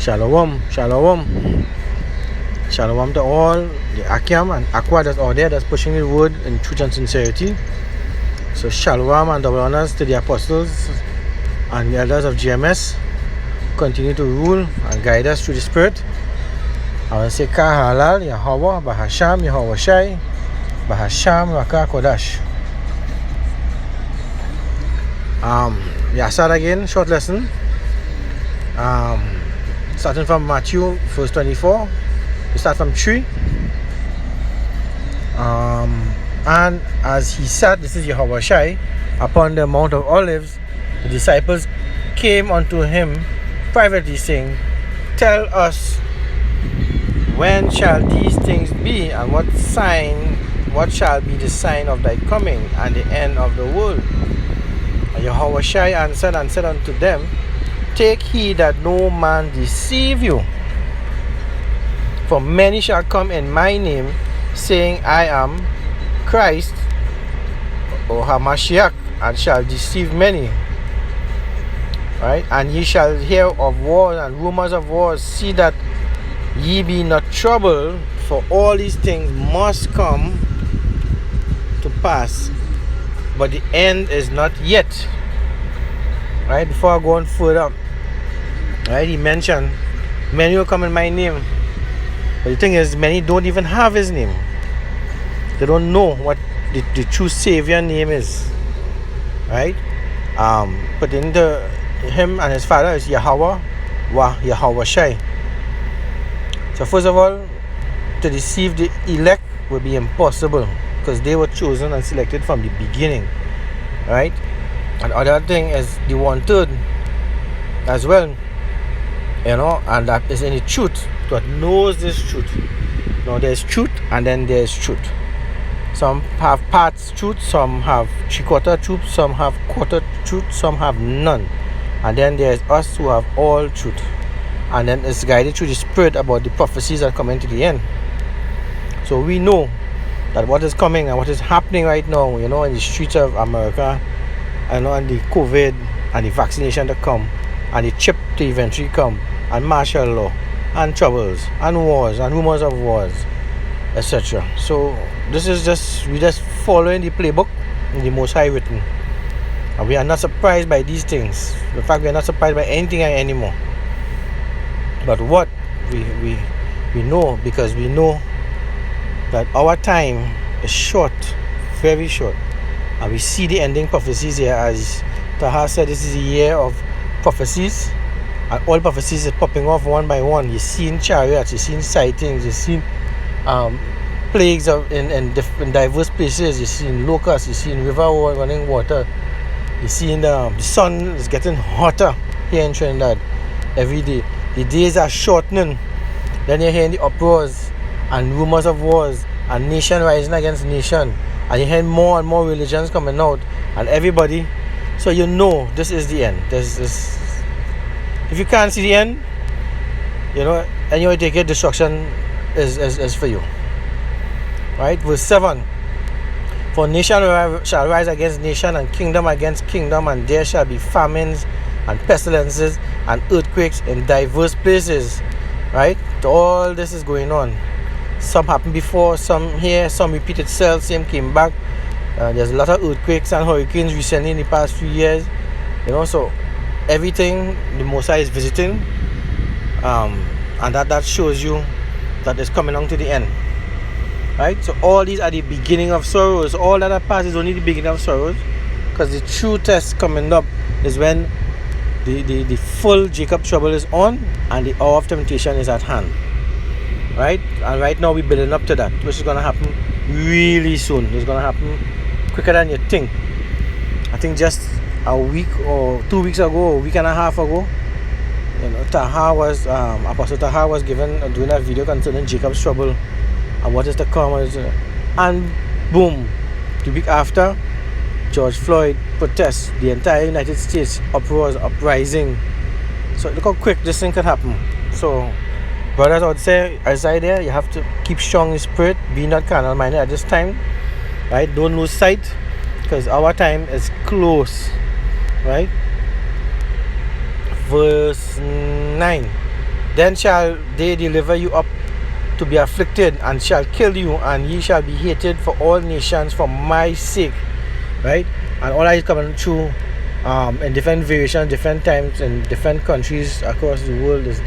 Shalom, shalom. Shalom to all the Akiam and Aqua that's out there that's pushing the word in truth and sincerity. So shalom and double honors to the apostles and the elders of GMS. Continue to rule and guide us through the Spirit. I will say Ka Halal, Yahweh, Bahasham, Yahweh Shai, Bahasham, Raka Kodash. Start again, short lesson. Starting from Matthew verse 24. We start from 3. And as he sat, this is Yahweh Shai, upon the Mount of Olives, the disciples came unto him privately, saying, Tell us, when shall these things be, and what shall be the sign of thy coming, and the end of the world? And Yahweh Shai answered and said unto them, Take heed that no man deceive you. For many shall come in my name, saying, I am Christ, or Hamashiach, and shall deceive many. Right? And ye shall hear of wars and rumors of wars. See that ye be not troubled, for all these things must come to pass, but the end is not yet. Right? Before I go on further, right, he mentioned many will come in my name. But the thing is, many don't even have his name. They don't know what the true Savior name is. Right? But into him and his father is Yahweh, Yahweh Shai. So first of all, to deceive the elect will be impossible, because they were chosen and selected from the beginning. Right? And other thing is the 1/3 as well. And that is in the truth. That knows this truth. Now there's truth and then there's truth. Some have parts truth, some have 3/4 truth, some have quarter truth, some have none. And then there's us who have all truth. And then it's guided through the Spirit about the prophecies that come into the end. So we know that what is coming and what is happening right now, in the streets of America, and the COVID and the vaccination to come, and the chip to eventually come, and martial law, and troubles, and wars, and rumors of wars, etc. So this is we just following the playbook in the Most High written. And we are not surprised by these things. In fact, we are not surprised by anything anymore. But what we know, because we know that our time is short, very short. And we see the ending prophecies here, as Taha said, this is a year of prophecies. And all prophecies are popping off one by one. You're seeing chariots, you're seeing sightings, you're seeing plagues in diverse places. You're seeing locusts, you're seeing river running water. You're seeing the sun is getting hotter here in Trinidad every day. The days are shortening. Then you're hearing the uproars and rumors of wars and nation rising against nation. And you're hearing more and more religions coming out, and everybody. So this is the end. If you can't see the end, and you take it, destruction is for you. Right? Verse 7. For nation shall rise against nation, and kingdom against kingdom, and there shall be famines and pestilences and earthquakes in diverse places. Right? All this is going on. Some happened before, some here, some repeat itself, same came back. There's a lot of earthquakes and hurricanes recently in the past few years. So everything the Most High is visiting, and that shows you that it's coming on to the end. Right? So all these are the beginning of sorrows. All that are past is only the beginning of sorrows, because the true test coming up is when the full Jacob trouble is on and the hour of temptation is at hand. Right? And right now we're building up to that, which is going to happen really soon. It's going to happen quicker than you think. I think just a week or 2 weeks ago, a week and a half ago, Apostle Taha was doing a video concerning Jacob's trouble and what is to come. And boom, the week after, George Floyd protests, the entire United States uproars, uprising. So look how quick this thing can happen. So brothers, I would say, outside there, you have to keep strong in spirit, be not carnal minded at this time. Right? Don't lose sight, because our time is close. Right? Verse 9. Then shall they deliver you up to be afflicted, and shall kill you, and ye shall be hated for all nations for my sake. Right? And all that is coming through in different variations, different times, in different countries across the world. Is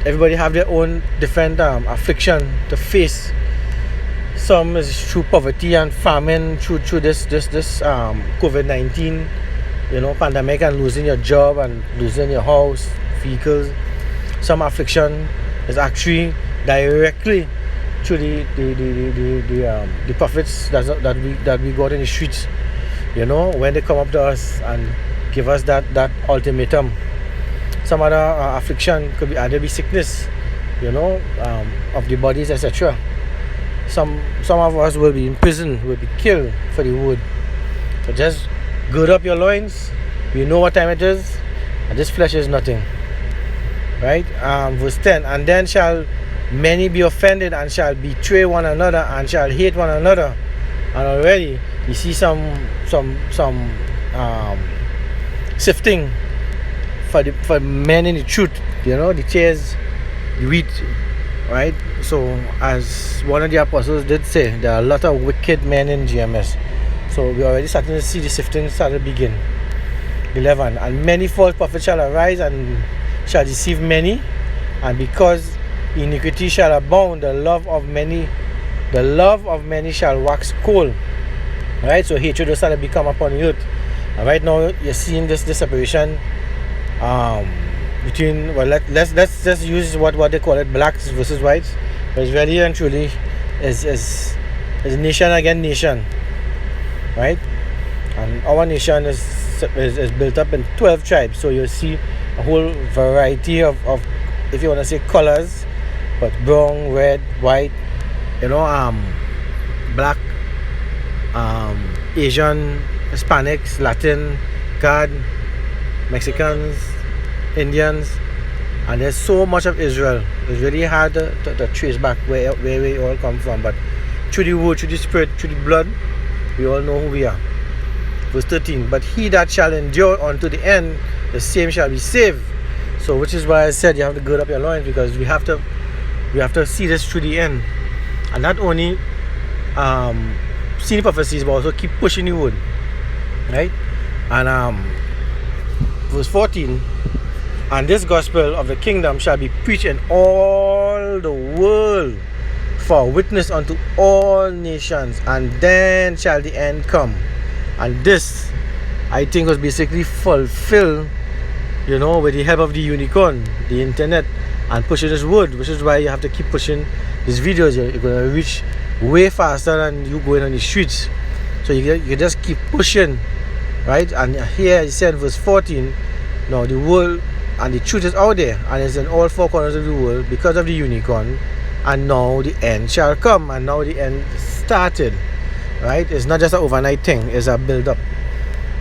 everybody have their own different affliction to face. Some is through poverty and famine, through this COVID-19, pandemic, and losing your job and losing your house, vehicles. Some affliction is actually directly through the prophets that we got in the streets. When they come up to us and give us that ultimatum. Some other affliction could be either be sickness, of the bodies, etc. Some of us will be in prison, will be killed for the word. So just gird up your loins. You know what time it is, and this flesh is nothing. Right? Verse 10. And then shall many be offended, and shall betray one another, and shall hate one another. And already you see some sifting for men in the truth. The tares, the wheat. Right? So as one of the apostles did say, there are a lot of wicked men in GMS. So we already starting to see the sifting start to begin. 11. And many false prophets shall arise and shall deceive many, and because iniquity shall abound, the love of many shall wax cold. Right? So hatred will start to become upon the earth. And right now you're seeing this separation between, let's just use what they call it, blacks versus whites. But it's really and truly is nation against nation. Right? And our nation is built up in 12 tribes. So you'll see a whole variety of if you want to say colors, but brown, red, white, black, Asian, Hispanics, Latin, God, Mexicans, Indians, and there's so much of Israel. It's really hard to trace back where we all come from, but through the word, through the spirit, through the blood, we all know who we are. Verse 13. But he that shall endure unto the end, the same shall be saved. So which is why I said you have to gird up your loins, because we have to see this through the end, and not only see the prophecies, but also keep pushing the word. Right? And verse 14. And this gospel of the kingdom shall be preached in all the world for a witness unto all nations, and then shall the end come. And this, I think, was basically fulfilled, with the help of the unicorn, the internet, and pushing this word, which is why you have to keep pushing these videos. You're going to reach way faster than you going on the streets. So you just keep pushing, right? And here he said, verse 14, now the world and the truth is out there, and it's in all four corners of the world because of the unicorn, and now the end shall come, and now the end started. Right? It's not just an overnight thing, it's a build up.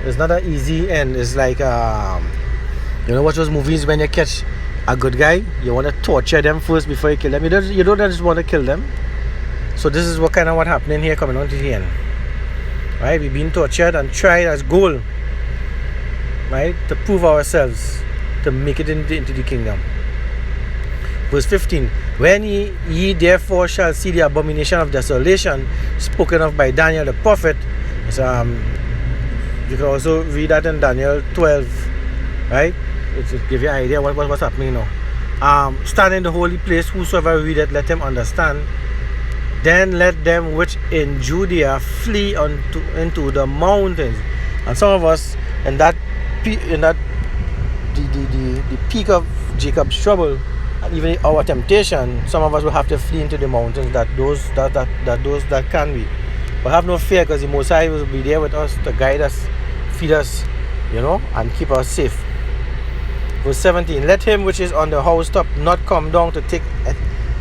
It's not an easy end. It's like watch those movies when you catch a good guy, you want to torture them first before you kill them. You don't just want to kill them. So this is what happening here coming on to the end. Right? We've been tortured and tried as goal, right, to prove ourselves, to make it into the kingdom. Verse 15. When ye therefore shall see the abomination of desolation spoken of by Daniel the prophet, you can also read that in Daniel 12, right? It will give you an idea what's happening now. Stand in the holy place, whosoever readeth, let him understand. Then let them which in Judea flee into the mountains. And some of us in the peak of Jacob's trouble, and even our temptation, some of us will have to flee into the mountains, that can be. But have no fear, because the Most High will be there with us to guide us, feed us, and keep us safe. Verse 17. Let him which is on the housetop not come down to take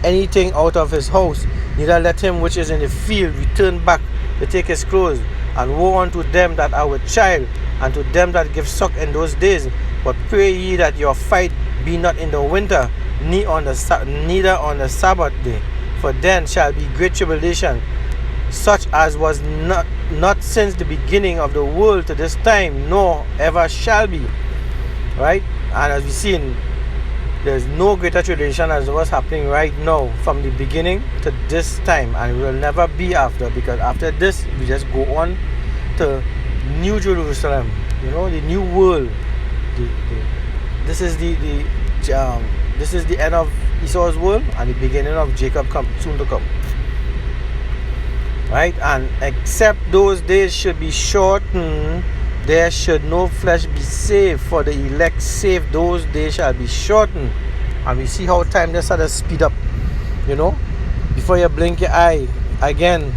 anything out of his house, neither let him which is in the field return back to take his clothes. And woe unto them that are with child, and to them that give suck in those days. But pray ye that your fight be not in the winter, neither on the Sabbath day, for then shall be great tribulation, such as was not since the beginning of the world to this time, nor ever shall be. Right? And as we see in There's no greater tribulation as what's happening right now from the beginning to this time, and will never be after, because after this we just go on to New Jerusalem, you know, the new world. This is this is the end of Esau's world and the beginning of Jacob soon to come. Right? And except those days should be shortened, there should no flesh be saved. For the elect saved, those days shall be shortened. And we see how time just started to speed up. You know, before you blink your eye, again,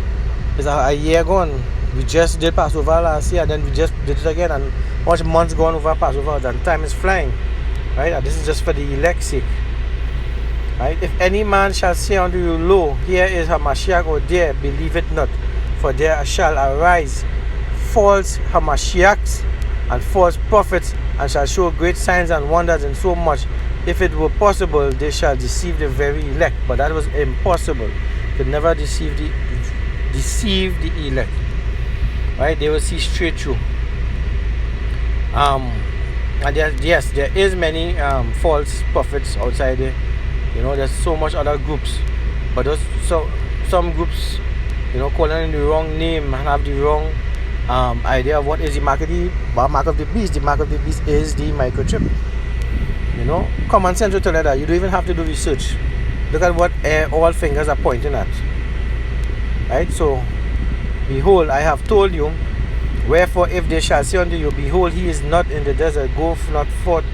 it's a year gone. We just did Passover last year, and then we just did it again. And much months gone over Passover, and time is flying. Right? And this is just for the elect's sake. Right? If any man shall say unto you, Lo, here is Hamashiach, or there, believe it not. For there shall arise false Hamashiachs and false prophets, and shall show great signs and wonders, and so much. If it were possible, they shall deceive the very elect. But that was impossible. Could never deceive the elect. Right? They will see straight through. And there is many false prophets outside there. You know, there's so much other groups, but some groups, you know, calling in the wrong name and have the wrong idea of what is the mark of the beast. The mark of the beast is the microchip. You know, common sense will tell you that. You don't even have to do research. Look at what all fingers are pointing at. Right? So, behold, I have told you. Wherefore, if they shall say unto you, Behold, he is not in the desert, go not forth.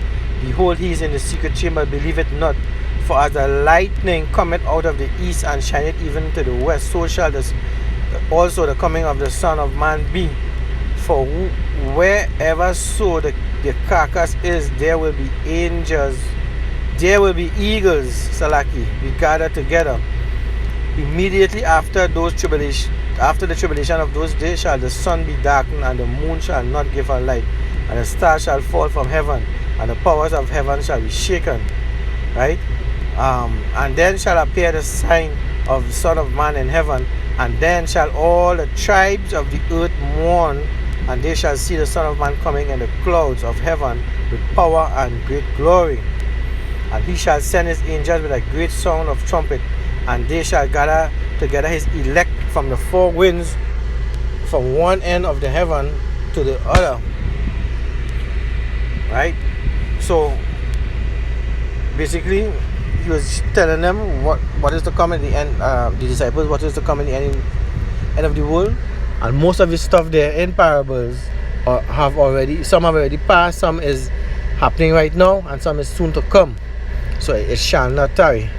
Behold, he is in the secret chamber, believe it not. For as the lightning cometh out of the east and shineth even to the west, so shall also the coming of the Son of Man be. For wherever so the carcass is, there will be angels, there will be eagles, Salaki, be gathered together. Immediately after the tribulation of those days shall the sun be darkened, and the moon shall not give her light, and the stars shall fall from heaven, and the powers of heaven shall be shaken. Right? And then shall appear the sign of the Son of Man in heaven, and then shall all the tribes of the earth mourn, and they shall see the Son of Man coming in the clouds of heaven with power and great glory. And he shall send his angels with a great sound of trumpet, and they shall gather together his elect from the four winds, from one end of the heaven to the other. Right? So basically, he was telling them what is to come in the end, the disciples, what is to come in the end of the world. And most of the stuff there in parables some have already passed, some is happening right now, and some is soon to come. So it shall not tarry.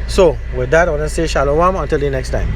So with that, I want to say shalom until the next time.